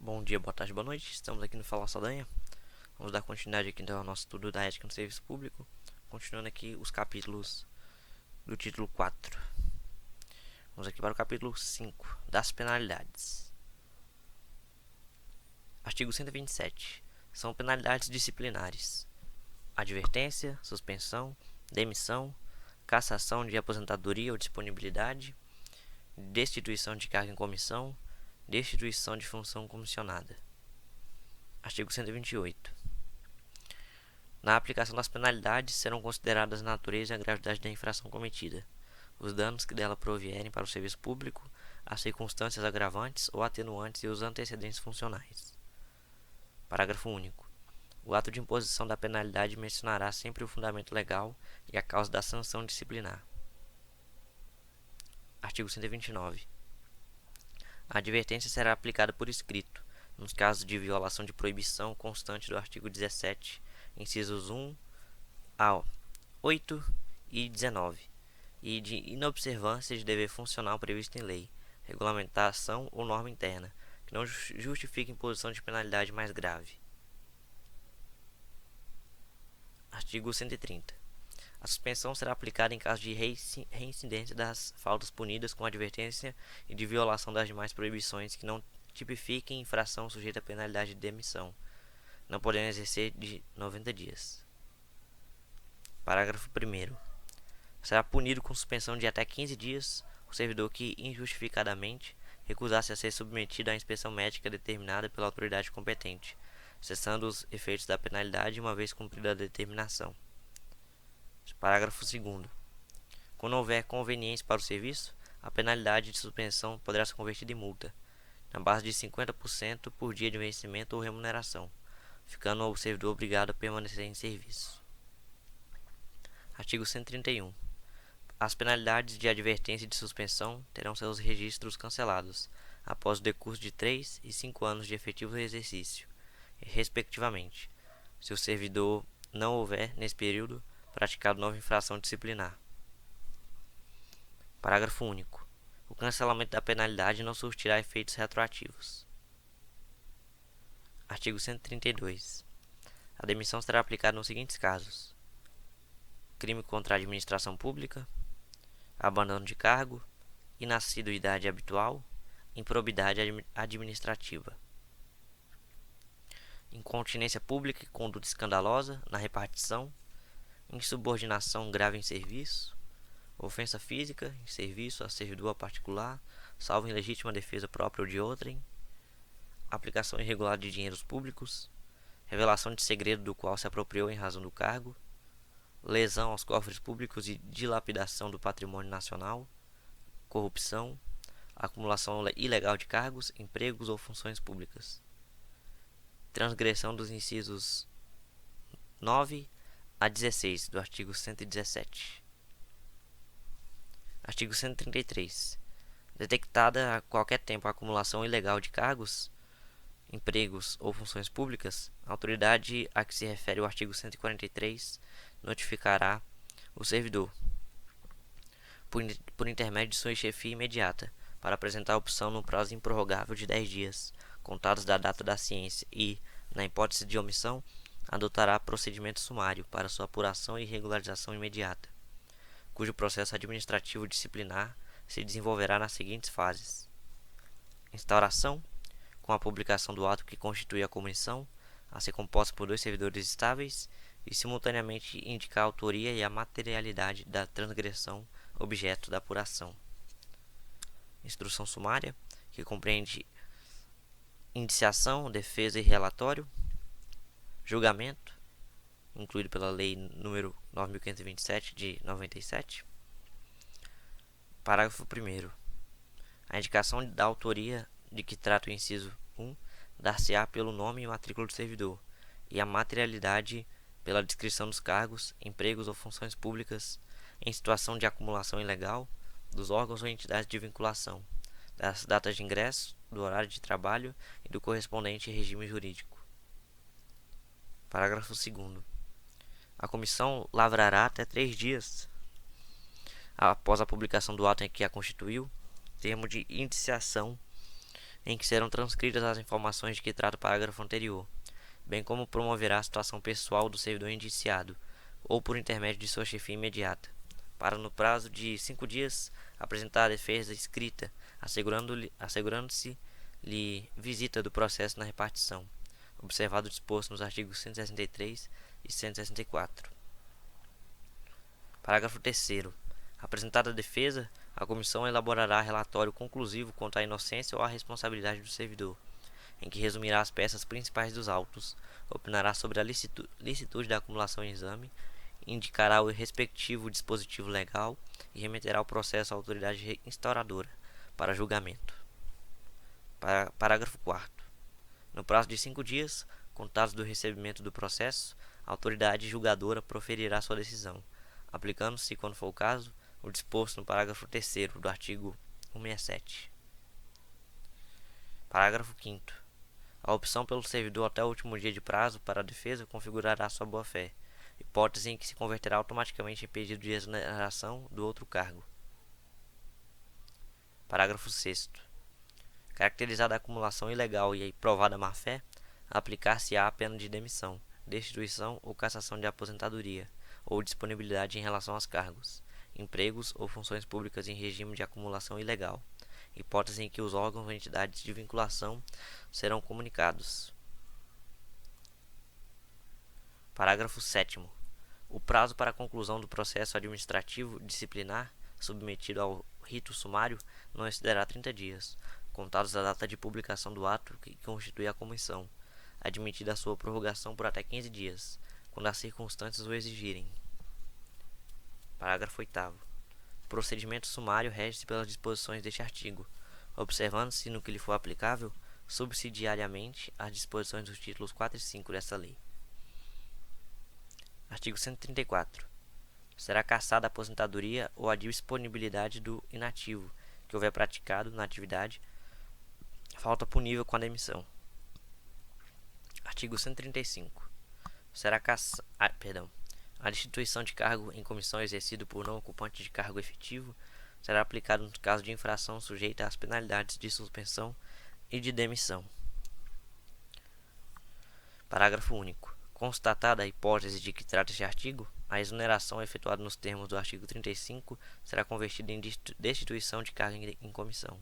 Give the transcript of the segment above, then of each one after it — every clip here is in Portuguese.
Bom dia, boa tarde, boa noite. Estamos aqui no Fala Saldanha. Vamos dar continuidade aqui então ao nosso estudo da ética no serviço público. Continuando aqui os capítulos do título 4. Vamos aqui para o capítulo 5, das penalidades. Artigo 127. São penalidades disciplinares: advertência, suspensão, demissão, cassação de aposentadoria ou disponibilidade, destituição de cargo em comissão, destituição de função comissionada. Artigo 128. Na aplicação das penalidades serão consideradas a natureza e a gravidade da infração cometida, os danos que dela provierem para o serviço público, as circunstâncias agravantes ou atenuantes e os antecedentes funcionais. Parágrafo único. O ato de imposição da penalidade mencionará sempre o fundamento legal e a causa da sanção disciplinar. Artigo 129. A advertência será aplicada por escrito, nos casos de violação de proibição constante do artigo 17, incisos 1 a 8 e 19, e de inobservância de dever funcional previsto em lei, regulamentação ou norma interna, que não justifique imposição de penalidade mais grave. Artigo 130. A suspensão será aplicada em caso de reincidência das faltas punidas com advertência e de violação das demais proibições que não tipifiquem infração sujeita a penalidade de demissão, não podendo exercer de 90 dias. Parágrafo 1º. Será punido com suspensão de até 15 dias o servidor que injustificadamente recusar-se a ser submetido à inspeção médica determinada pela autoridade competente, cessando os efeitos da penalidade uma vez cumprida a determinação. Parágrafo 2º. Quando houver conveniência para o serviço, a penalidade de suspensão poderá ser convertida em multa, na base de 50% por dia de vencimento ou remuneração, ficando o servidor obrigado a permanecer em serviço. Artigo 131. As penalidades de advertência e de suspensão terão seus registros cancelados, após o decurso de 3 e 5 anos de efetivo exercício, respectivamente, se o servidor não houver, nesse período, praticado nova infração disciplinar. Parágrafo único. O cancelamento da penalidade não surtirá efeitos retroativos. Artigo 132. A demissão será aplicada nos seguintes casos: crime contra a administração pública, abandono de cargo, inassiduidade habitual, improbidade administrativa, incontinência pública e conduta escandalosa na repartição, insubordinação grave em serviço, ofensa física em serviço a servidor a particular, salvo em legítima defesa própria ou de outrem, aplicação irregular de dinheiros públicos, revelação de segredo do qual se apropriou em razão do cargo, lesão aos cofres públicos e dilapidação do patrimônio nacional, corrupção, acumulação ilegal de cargos, empregos ou funções públicas, transgressão dos incisos 9 a 16 do artigo 117. Artigo 133. Detectada a qualquer tempo a acumulação ilegal de cargos, empregos ou funções públicas, a autoridade a que se refere o artigo 143 notificará o servidor, por intermédio de sua chefia imediata, para apresentar a opção no prazo improrrogável de 10 dias, contados da data da ciência e, na hipótese de omissão, adotará procedimento sumário para sua apuração e regularização imediata, cujo processo administrativo disciplinar se desenvolverá nas seguintes fases: instauração, com a publicação do ato que constitui a comissão, a ser composta por 2 servidores estáveis, e simultaneamente indicar a autoria e a materialidade da transgressão objeto da apuração. Instrução sumária, que compreende indiciação, defesa e relatório. Julgamento, incluído pela Lei nº 9.527 de 97. Parágrafo 1º. A indicação da autoria de que trata o inciso 1 dar-se-á pelo nome e matrícula do servidor, e a materialidade pela descrição dos cargos, empregos ou funções públicas em situação de acumulação ilegal, dos órgãos ou entidades de vinculação, das datas de ingresso, do horário de trabalho e do correspondente regime jurídico. Parágrafo 2º. A comissão lavrará até 3 dias após a publicação do ato em que a constituiu, termo de indiciação em que serão transcritas as informações de que trata o parágrafo anterior, bem como promoverá a situação pessoal do servidor indiciado, ou por intermédio de sua chefia imediata, para no prazo de 5 dias apresentar a defesa escrita, assegurando-se-lhe visita do processo na repartição, observado o disposto nos artigos 163 e 164. Parágrafo 3º. Apresentada a defesa, a comissão elaborará relatório conclusivo quanto à inocência ou à responsabilidade do servidor, em que resumirá as peças principais dos autos, opinará sobre a licitude da acumulação em exame, indicará o respectivo dispositivo legal e remeterá o processo à autoridade instauradora para julgamento. Parágrafo 4º. No prazo de 5 dias, contados do recebimento do processo, a autoridade julgadora proferirá sua decisão, aplicando-se, quando for o caso, o disposto no parágrafo 3º do artigo 167. Parágrafo 5º. A opção pelo servidor até o último dia de prazo para a defesa configurará sua boa-fé, hipótese em que se converterá automaticamente em pedido de exoneração do outro cargo. Parágrafo 6º. Caracterizada a acumulação ilegal e provada má-fé, aplicar-se-á a pena de demissão, destituição ou cassação de aposentadoria, ou disponibilidade em relação aos cargos, empregos ou funções públicas em regime de acumulação ilegal, hipótese em que os órgãos ou entidades de vinculação serão comunicados. Parágrafo 7º. O prazo para a conclusão do processo administrativo disciplinar submetido ao rito sumário não excederá 30 dias, contados da data de publicação do ato que constitui a comissão, admitida a sua prorrogação por até 15 dias, quando as circunstâncias o exigirem. Parágrafo 8º. O procedimento sumário rege-se pelas disposições deste artigo, observando-se, no que lhe for aplicável, subsidiariamente as disposições dos títulos 4 e 5 desta lei. Artigo 134. Será cassada a aposentadoria ou a disponibilidade do inativo, que houver praticado, na atividade, falta punível com a demissão. Artigo 135. Será a destituição de cargo em comissão exercido por não ocupante de cargo efetivo será aplicada no caso de infração sujeita às penalidades de suspensão e de demissão. Parágrafo único. Constatada a hipótese de que trata este artigo, a exoneração efetuada nos termos do artigo 35 será convertida em destituição de cargo em comissão.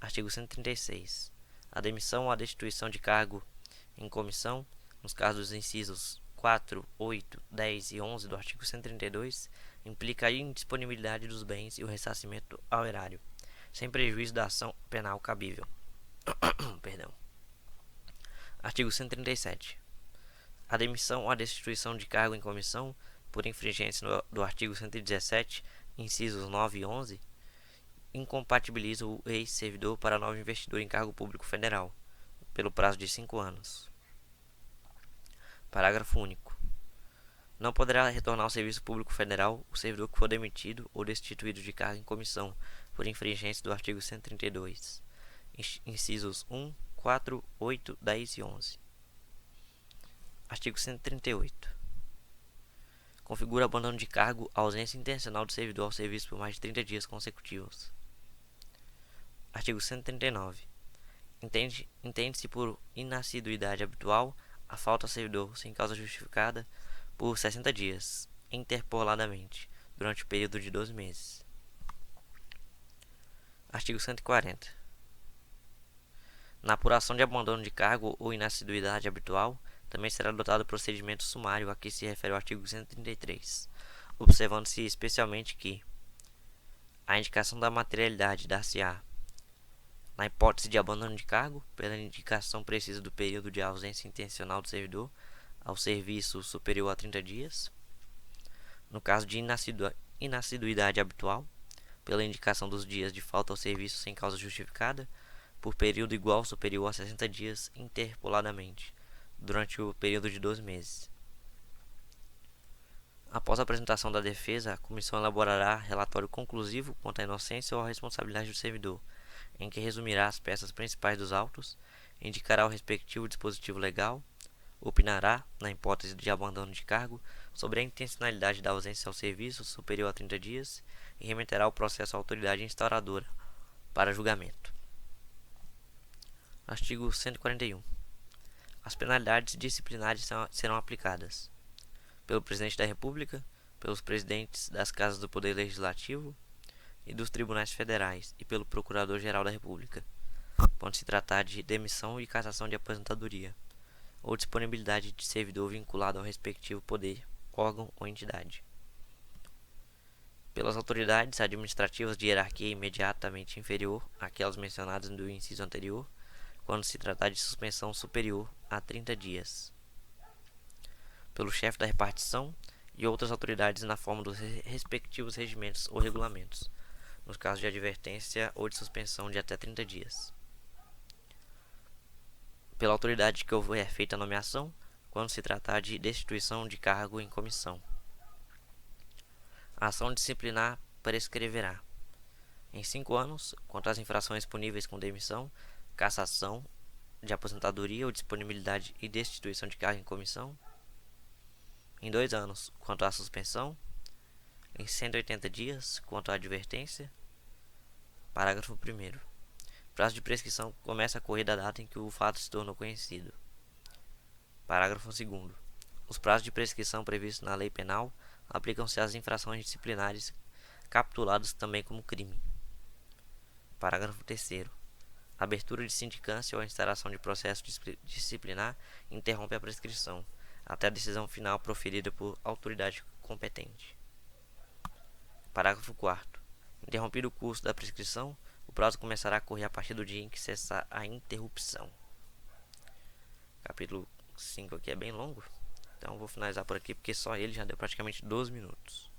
Artigo 136. A demissão ou a destituição de cargo em comissão, nos casos dos incisos 4, 8, 10 e 11 do artigo 132, implica a indisponibilidade dos bens e o ressarcimento ao erário, sem prejuízo da ação penal cabível. Artigo 137. A demissão ou a destituição de cargo em comissão, por infringência do artigo 117, incisos 9 e 11, incompatibiliza o ex-servidor para novo investidor em cargo público federal, pelo prazo de 5 anos. Parágrafo único. Não poderá retornar ao serviço público federal o servidor que for demitido ou destituído de cargo em comissão, por infringência do artigo 132, incisos 1, 4, 8, 10 e 11. Artigo 138. Configura abandono de cargo a ausência intencional do servidor ao serviço por mais de 30 dias consecutivos. Artigo 139. Entende-se por inassiduidade habitual a falta ao servidor sem causa justificada por 60 dias, interpoladamente, durante o período de 12 meses. Artigo 140. Na apuração de abandono de cargo ou inassiduidade habitual, também será adotado o procedimento sumário a que se refere o artigo 133, observando-se especialmente que a indicação da materialidade dar-se-á, na hipótese de abandono de cargo, pela indicação precisa do período de ausência intencional do servidor ao serviço superior a 30 dias. No caso de inassiduidade habitual, pela indicação dos dias de falta ao serviço sem causa justificada, por período igual ou superior a 60 dias interpoladamente, durante o período de 12 meses. Após a apresentação da defesa, a comissão elaborará relatório conclusivo quanto à inocência ou à responsabilidade do servidor, em que resumirá as peças principais dos autos, indicará o respectivo dispositivo legal, opinará, na hipótese de abandono de cargo, sobre a intencionalidade da ausência ao serviço superior a 30 dias e remeterá o processo à autoridade instauradora para julgamento. Artigo 141. As penalidades disciplinares serão aplicadas pelo Presidente da República, pelos presidentes das Casas do Poder Legislativo e dos Tribunais Federais e pelo Procurador-Geral da República, quando se tratar de demissão e cassação de aposentadoria, ou disponibilidade de servidor vinculado ao respectivo poder, órgão ou entidade. Pelas autoridades administrativas de hierarquia imediatamente inferior àquelas mencionadas no inciso anterior, quando se tratar de suspensão superior a 30 dias. Pelo chefe da repartição e outras autoridades na forma dos respectivos regimentos ou regulamentos, nos casos de advertência ou de suspensão de até 30 dias. Pela autoridade que houver feita a nomeação, quando se tratar de destituição de cargo em comissão. A ação disciplinar prescreverá, em 5 anos, quanto às infrações puníveis com demissão, cassação de aposentadoria ou disponibilidade e destituição de cargo em comissão. Em 2 anos, quanto à suspensão. Em 180 dias, quanto à advertência. Parágrafo 1º. Prazo de prescrição começa a correr da data em que o fato se tornou conhecido. Parágrafo 2º. Os prazos de prescrição previstos na lei penal aplicam-se às infrações disciplinares capituladas também como crime. Parágrafo 3º. A abertura de sindicância ou a instauração de processo disciplinar interrompe a prescrição, até a decisão final proferida por autoridade competente. Parágrafo 4º. Interrompido o curso da prescrição, o prazo começará a correr a partir do dia em que cessar a interrupção. Capítulo 5 aqui é bem longo, então vou finalizar por aqui porque só ele já deu praticamente 12 minutos.